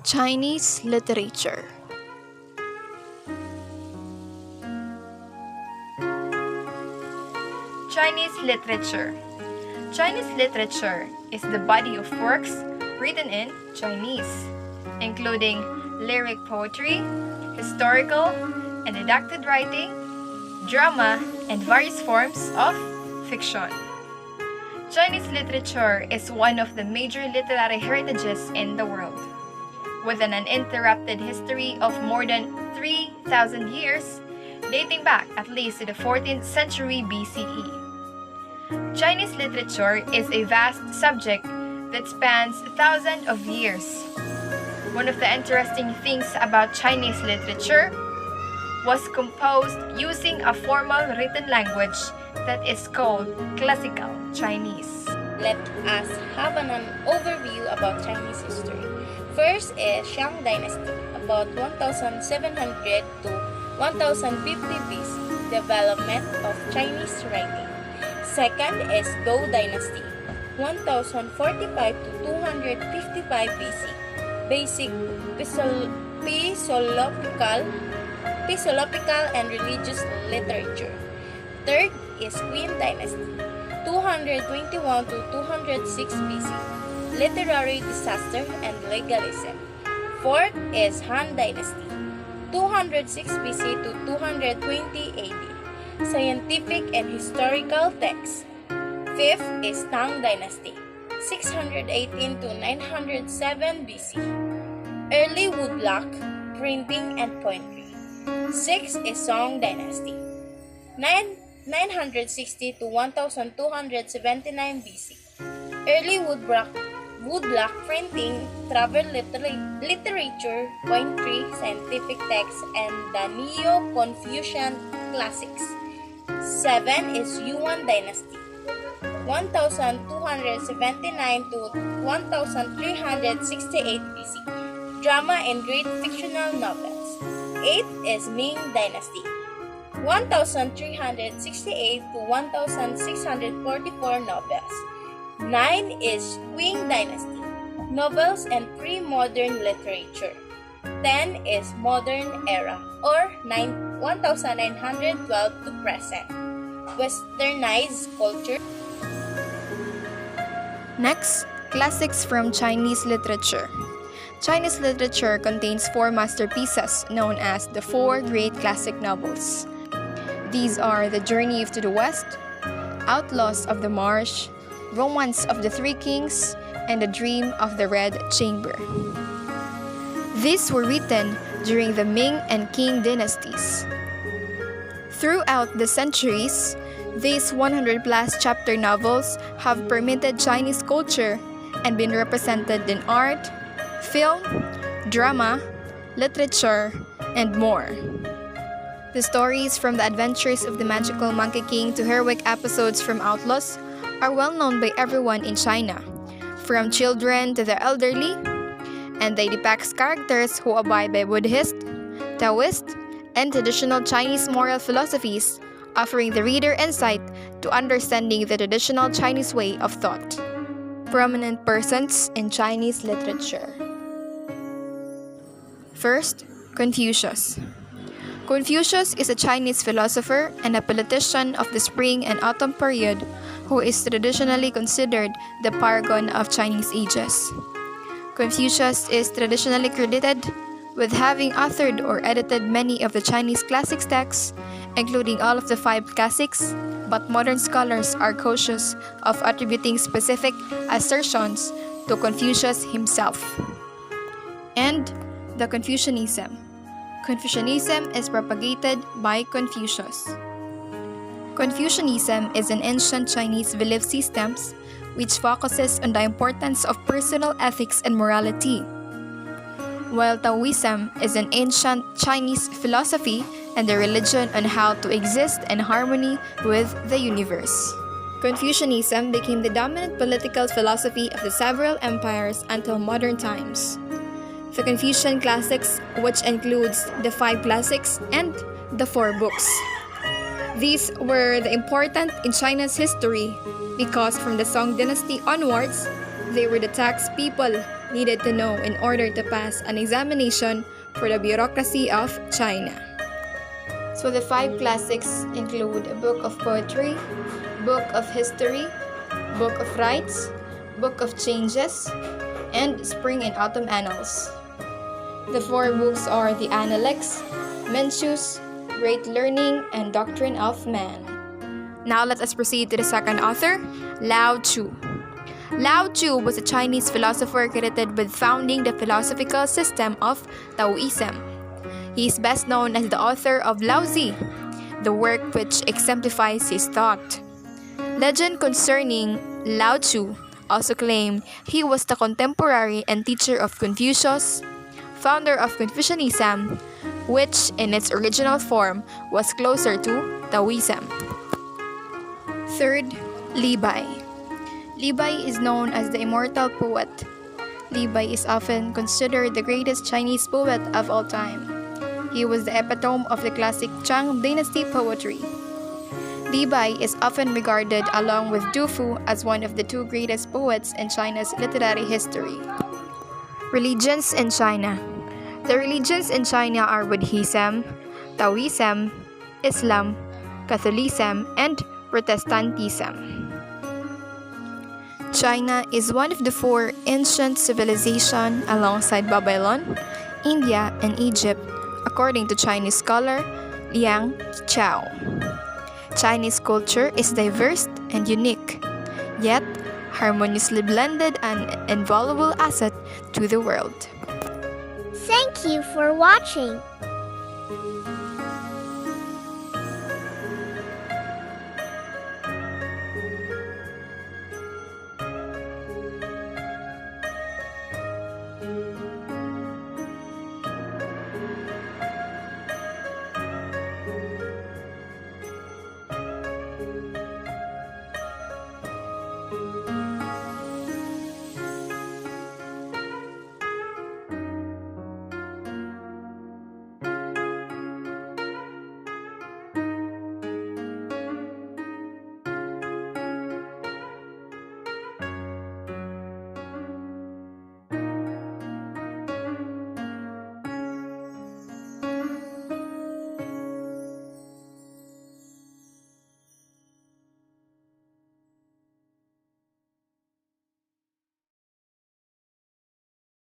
Chinese literature. Chinese literature. Chinese literature is the body of works written in Chinese, including lyric poetry, historical and didactic writing, drama, and various forms of fiction. Chinese literature is one of the major literary heritages in the world, with an uninterrupted history of more than 3,000 years, dating back at least to the 14th century BCE. Chinese literature is a vast subject that spans thousands of years. One of the interesting things about Chinese literature was composed using a formal written language that is called Classical Chinese. Let us have an overview about Chinese history. First is Shang Dynasty, about 1700 to 1050 BC, development of Chinese writing. Second is Dou Dynasty, 1045 to 255 BC, basic philosophical and religious literature. Third is Qin Dynasty, 221 to 206 BC, literary disaster and legalism. Fourth is Han Dynasty, 206 BC to 220 AD, scientific and historical texts. Fifth is Tang Dynasty, 618 to 907 BC, early woodblock, printing and poetry. Sixth is Song Dynasty, 960 to 1279 BC, early woodblock printing, travel literature, poetry, scientific texts, and the Neo-Confucian classics. 7 is Yuan Dynasty, 1279 to 1368 BC, drama and great fictional novels. 8 is Ming Dynasty, 1368 to 1644 novels. 9 is Qing Dynasty, novels and pre-modern literature. 10 is Modern Era, or 1912 to present, westernized culture. Next, classics from Chinese literature. Chinese literature contains 4 masterpieces known as the 4 great classic novels. These are The Journey to the West, Outlaws of the Marsh, Romance of the Three Kings, and The Dream of the Red Chamber. These were written during the Ming and Qing dynasties. Throughout the centuries, these 100-plus chapter novels have permeated Chinese culture and been represented in art, film, drama, literature, and more. The stories from the adventures of the magical Monkey King to heroic episodes from Outlaws are well known by everyone in China, from children to the elderly, and they depict characters who abide by Buddhist, Taoist, and traditional Chinese moral philosophies, offering the reader insight to understanding the traditional Chinese way of thought. Prominent persons in Chinese literature. First, Confucius. Confucius is a Chinese philosopher and a politician of the spring and autumn period who is traditionally considered the paragon of Chinese ages. Confucius is traditionally credited with having authored or edited many of the Chinese classics texts, including all of the 5 classics, but modern scholars are cautious of attributing specific assertions to Confucius himself. And the Confucianism. Confucianism is propagated by Confucius. Confucianism is an ancient Chinese belief system which focuses on the importance of personal ethics and morality, while Taoism is an ancient Chinese philosophy and a religion on how to exist in harmony with the universe. Confucianism became the dominant political philosophy of the several empires until modern times. The Confucian classics, which includes the 5 classics and the 4 books. These were important in China's history because from the Song dynasty onwards, they were the text people needed to know in order to pass an examination for the bureaucracy of China. So the 5 classics include a book of poetry, book of history, book of rites, book of changes, and spring and autumn annals. The 4 books are the Analects, Mencius, Great Learning, and Doctrine of Man. Now let us proceed to the second author, Lao Tzu. Lao Tzu was a Chinese philosopher credited with founding the philosophical system of Taoism. He is best known as the author of Laozi, the work which exemplifies his thought. Legend concerning Lao Tzu also claim he was the contemporary and teacher of Confucius, founder of Confucianism, which in its original form was closer to Taoism. Third, Li Bai. Li Bai is known as the immortal poet. Li Bai is often considered the greatest Chinese poet of all time. He was the epitome of the classic Tang Dynasty poetry. Li Bai is often regarded along with Du Fu as one of the 2 greatest poets in China's literary history. Religions in China. The religions in China are Buddhism, Taoism, Islam, Catholicism, and Protestantism. China is one of the 4 ancient civilizations alongside Babylon, India, and Egypt, according to Chinese scholar Liang Chao. Chinese culture is diverse and unique, yet harmoniously blended and invaluable asset to the world. Thank you for watching.